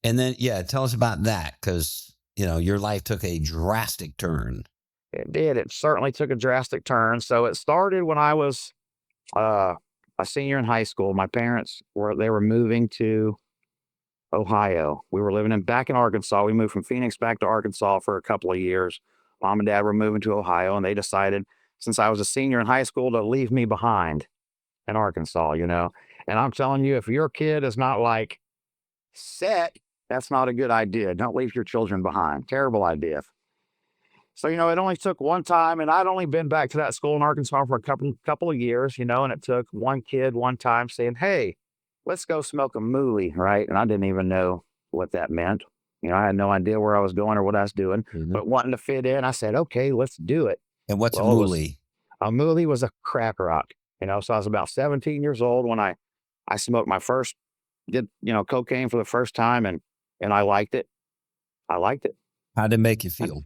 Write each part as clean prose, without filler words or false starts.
And then, yeah, tell us about that because, your life took a drastic turn. It did. It certainly took a drastic turn. So it started when I was uh, a senior in high school. My parents were moving to Ohio. We were living back in Arkansas. We moved from Phoenix back to Arkansas for a couple of years. Mom and dad were moving to Ohio, and they decided, since I was a senior in high school, to leave me behind in Arkansas. And I'm telling you, if your kid is not like set, that's not a good idea. Don't leave your children behind. Terrible idea. So, it only took one time, and I'd only been back to that school in Arkansas for a couple of years, and it took one kid one time saying, "Hey, let's go smoke a moolie," right? And I didn't even know what that meant. I had no idea where I was going or what I was doing, Mhm. but wanting to fit in, I said, "Okay, let's do it." And what's a Well, moolie? a moolie was a crack rock, so I was about 17 years old when I smoked my first, did, cocaine for the first time, and I liked it. I liked it. How did it make you feel?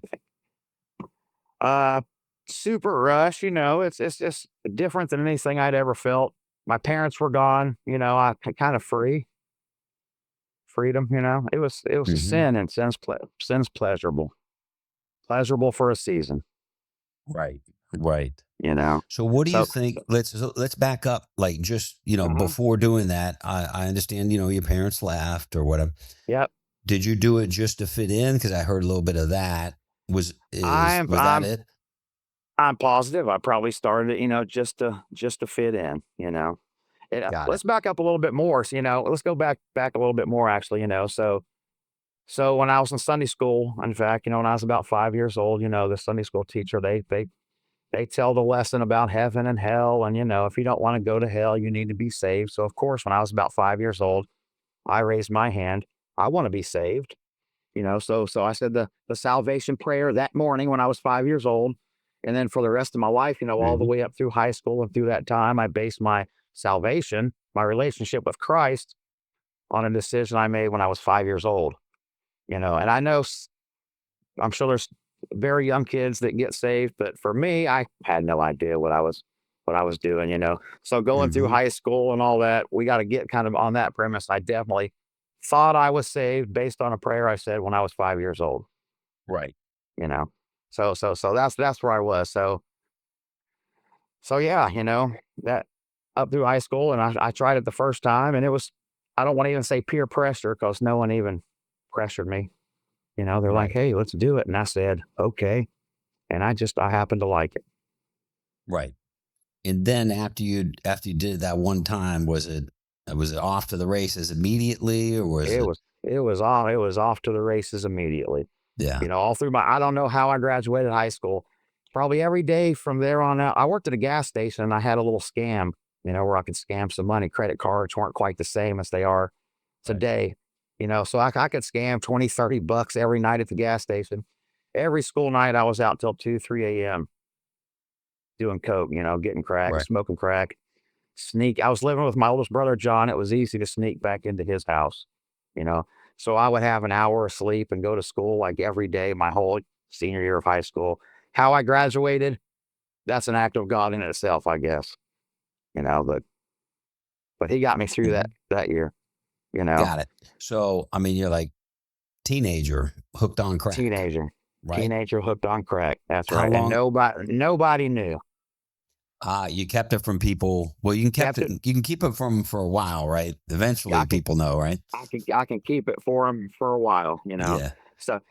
Uh, Super rush, it's just different than anything I'd ever felt. My parents were gone, I kind of freedom, it was a Mhm. sin and sin's pleasurable. Pleasurable for a season, Right. Right. you know. So what do you So, think? Let's back up. Like just, mhm, before doing that, I understand, your parents left or whatever. yep. Did you do it just to fit in? Because I heard a little bit of that. I'm Was that I'm it? I'm positive I probably started it, just to fit in. Got it. Let's back up a little bit more. So, let's go back a little bit more actually. So when I was in Sunday school, in fact, when I was about 5 years old, the Sunday school teacher, they tell the lesson about heaven and hell. And, if you don't want to go to hell, you need to be saved. So of course, when I was about 5 years old, I raised my hand. I want to be saved. So I said the salvation prayer that morning when I was 5 years old. And then for the rest of my life, all the Mhm. way up through high school and through that time, I based my salvation, my relationship with Christ on a decision I made when I was 5 years old. And I know I'm sure there's very young kids that get saved, but for me, I had no idea what I was doing. So going through Mhm. high school and all that, we got to get kind of on that premise. I definitely thought I was saved based on a prayer I said when I was 5 years old, Right. you know. So that's where I was. So yeah, that up through high school, and I tried it the first time, and it was, I don't want to even say peer pressure because no one even pressured me. They're like, Right. "Hey, let's do it." And I said, "Okay." And I happened to like it. Right. And then after you did it that one time, was it off to the races immediately or was It it? was it was off to the races immediately. Yeah. All through I don't know how I graduated high school. Probably every day from there on out. I worked at a gas station and I had a little scam, where I could scam some money. Credit cards weren't quite the same as they are Right. today. So I could scam 20, $30 every night at the gas station. Every school night I was out till 2, 3 a.m. doing coke, getting crack, Right. smoking crack. Sneak. I was living with my oldest brother, John. It was easy to sneak back into his house, you know. So I would have an hour of sleep and go to school like every day, my whole senior year of high school. How I graduated, that's an act of God in itself, I guess, but he got me through that Mhm. that year, you know. Got it. So, I mean, you're like teenager hooked on crack, Teenager. right? Teenager hooked on crack. That's How right. And long? nobody knew. You kept it from people. Well, Kept it. you can keep it from for a while, right? Eventually I can people know, right? I can keep it for him for a while. Yeah. So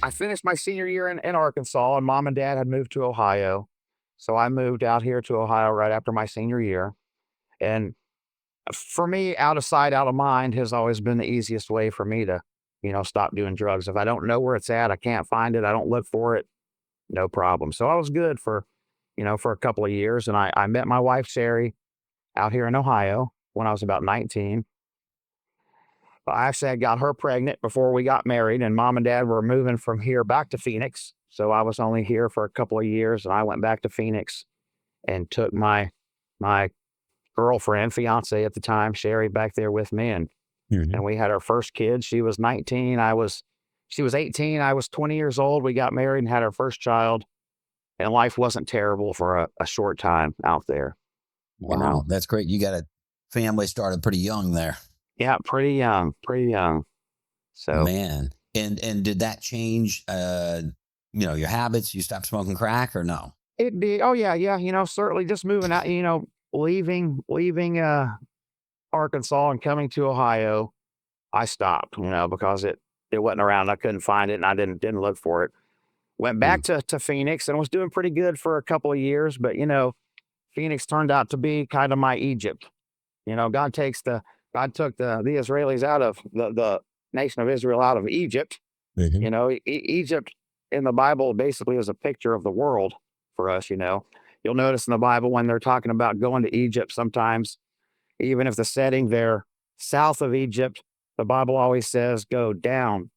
I finished my senior year in Arkansas, and mom and dad had moved to Ohio. So I moved out here to Ohio right after my senior year. And for me, out of sight, out of mind has always been the easiest way for me to, stop doing drugs. If I don't know where it's at, I can't find it, I don't look for it, no problem. So I was good for a couple of years. And I met my wife, Sherry, out here in Ohio when I was about 19. I actually had got her pregnant before we got married, and mom and dad were moving from here back to Phoenix. So I was only here for a couple of years, and I went back to Phoenix and took my girlfriend, fiance at the time, Sherry, back there with me, and Mhm. we had our first kid. She was 19. She was 18. I was 20 years old. We got married and had our first child, and life wasn't terrible for a short time out there. You Wow, know, that's great. You got a family started pretty young there. yeah, pretty young, pretty young. So Man. And did that change your habits? You stopped smoking crack or no? it did. Oh yeah, yeah. Certainly just moving out. Leaving Arkansas and coming to Ohio, I stopped. Because it wasn't around. I couldn't find it, and I didn't look for it. Went Hmm. back to Phoenix and was doing pretty good for a couple of years, but Phoenix turned out to be kind of my Egypt. God took the Israelis out of the nation of Israel out of Egypt. Hmm. Egypt in the Bible basically is a picture of the world for us. You'll notice in the Bible when they're talking about going to Egypt, sometimes even if the setting there south of Egypt, the Bible always says go down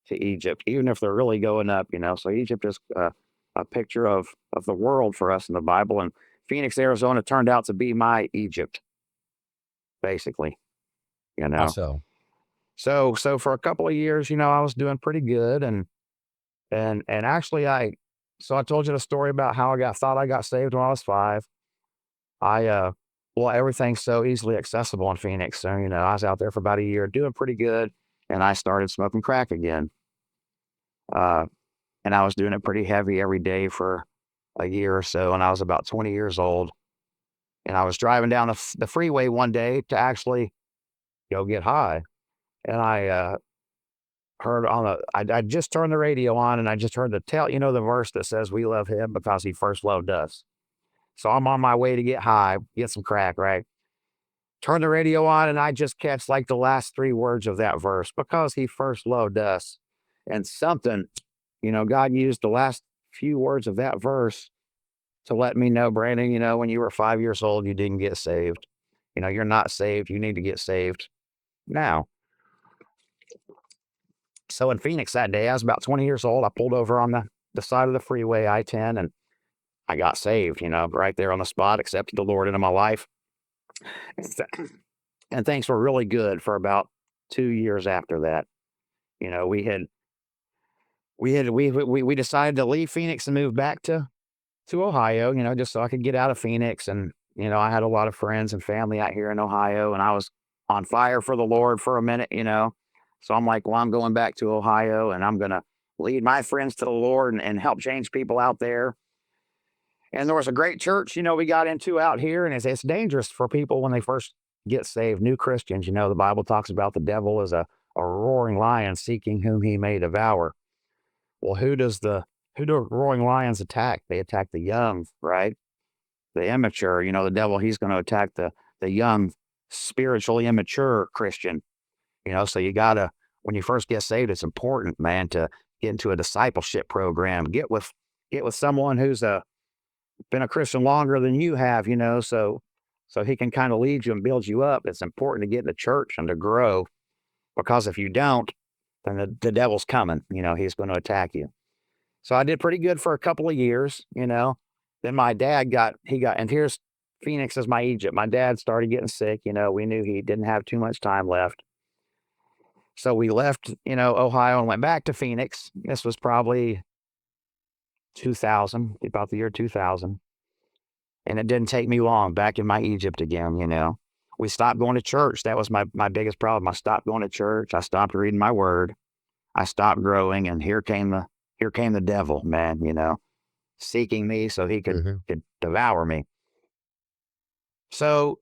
to Egypt, even if they're really going up. So Egypt is a picture of the world for us in the Bible, and Phoenix, Arizona turned out to be my Egypt, basically. You How know, so? so for a couple of years, I was doing pretty good, and actually, I told you the story about how thought I got saved when I was 5. I well, everything's so easily accessible in Phoenix, so I was out there for about a year doing pretty good, and I started smoking crack again. Uh, and I was doing it pretty heavy every day for a year or so, and I was about 20 years old, and I was driving down the freeway one day to actually go get high, and I heard I just turned the radio on, and I just heard the verse that says we love him because he first loved us. So I'm on my way to get high, get some crack, right? Turn the radio on, and I just catch like the last 3 words of that verse, because he first loved us. And something, God used the last few words of that verse to let me know, Brandon, when you were 5 years old, you didn't get saved. You're not saved. You need to get saved now. So in Phoenix that day, I was about 20 years old. I pulled over on the side of the freeway, I-10, and I got saved, right there on the spot, accepted the Lord into my life. And things were really good for about 2 years after that. You know, we decided to leave Phoenix and move back to Ohio, just so I could get out of Phoenix. And, I had a lot of friends and family out here in Ohio, and I was on fire for the Lord for a minute. So I'm like, well, I'm going back to Ohio, and I'm going to lead my friends to the Lord and help change people out there. And there was a great church, we got into out here, and it's dangerous for people when they first get saved, new Christians. The Bible talks about the devil as a roaring lion seeking whom he may devour. Well, who do roaring lions attack? They attack the young, right? The immature. The devil, he's going to attack the young, spiritually immature Christian. So you gotta, when you first get saved, it's important, man, to get into a discipleship program. Get with someone who's been a Christian longer than you have, so he can kind of lead you and build you up. It's important to get in the church and to grow, because if you don't, then the devil's coming. He's going to attack you. So I did pretty good for a couple of years. Then my dad and here's Phoenix is my Egypt. My dad started getting sick. We knew he didn't have too much time left. So we left, Ohio, and went back to Phoenix. This was probably 2000, about the year 2000. And it didn't take me long, back in my Egypt again. We stopped going to church. That was my biggest problem. I stopped going to church. I stopped reading my word. I stopped growing, and here came the devil, man, seeking me so he Hmm. could devour me. So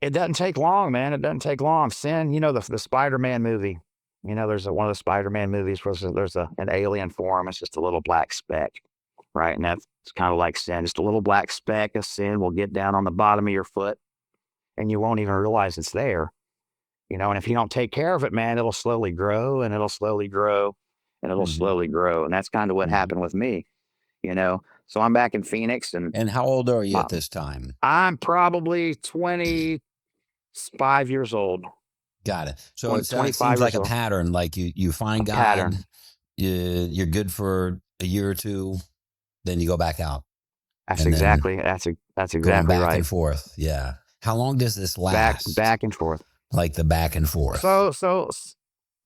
it doesn't take long, man. It doesn't take long. Sin, the Spider-Man movie. There's one of the Spider-Man movies where there's an alien form. It's just a little black speck, right? And that's kind of like sin. Just a little black speck of sin will get down on the bottom of your foot, and you won't even realize it's there. And if you don't take care of it, man, it'll slowly grow, and it'll slowly grow, and it'll Hmm. slowly grow. And that's kind of what Hmm. happened with me. So I'm back in Phoenix, and And how old are you my, at this time? I'm probably 25 years old, Got it. So 20, it 25 seems like years a old, pattern. Like you a find God, pattern. you're good for a year or two, then you go back out, That's and then exactly, that's going exactly back and right. forth. Yeah. How long does this Back, last? back and forth. Like the back and forth. So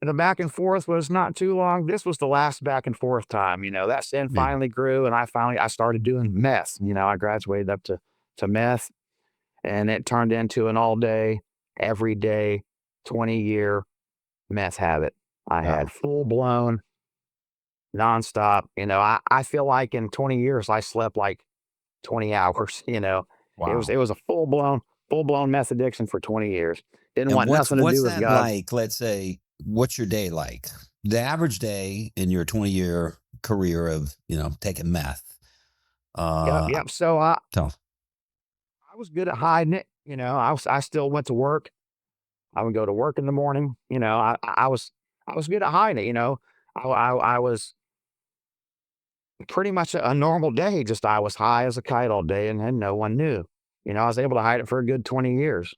the back and forth was not too long. This was the last back and forth time. That sin Yeah. finally grew, and I started doing meth. I graduated up to meth, and it turned into an all day, every day, 20-year meth habit. I Wow. had full blown nonstop. I feel like in 20 years I slept like 20 hours. Wow. It was a full blown meth addiction for 20 years. Didn't And want nothing to what's do with that God. like? Let's say, what's your day like? The average day in your 20-year career of, taking meth. Yep, Uh, yep. So tell. I was good at hiding it. I still went to work. I would go to work in the morning. I was good at hiding it. I was pretty much a normal day. Just I was high as a kite all day, and no one knew. I was able to hide it for a good 20 years.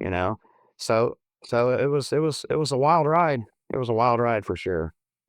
You know, so it was a wild ride. It was a wild ride for sure.